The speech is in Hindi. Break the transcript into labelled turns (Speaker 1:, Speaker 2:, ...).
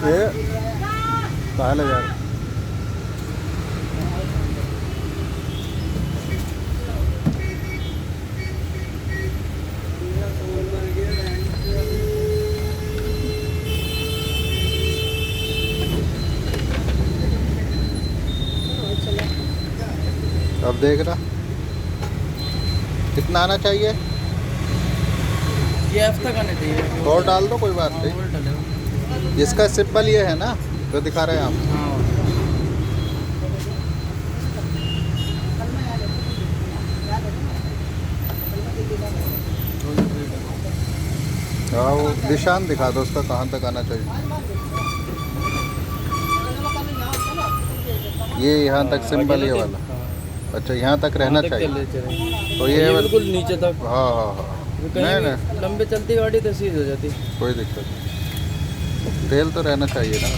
Speaker 1: ये कहाँ ले जा रहे? अब देख रहा कितना आना चाहिए?
Speaker 2: ये हफ्ता का नहीं चाहिए
Speaker 1: और डाल दो, कोई बात नहीं। जिसका सिंबल ये है ना जो दिखा रहे हैं आप। हाँ वो निशान दिखा दो उसका, कहाँ तक आना चाहिए। ये यहाँ तक सिंबल ये वाला। अच्छा यहाँ तक रहना चाहिए। तो ये
Speaker 2: बिल्कुल नीचे तक।
Speaker 1: हाँ हाँ हाँ। नहीं
Speaker 2: लंबे चलती गाड़ी तो सीध हो जाती।
Speaker 1: कोई दिक्कत नहीं, तेल तो रहना चाहिए ना।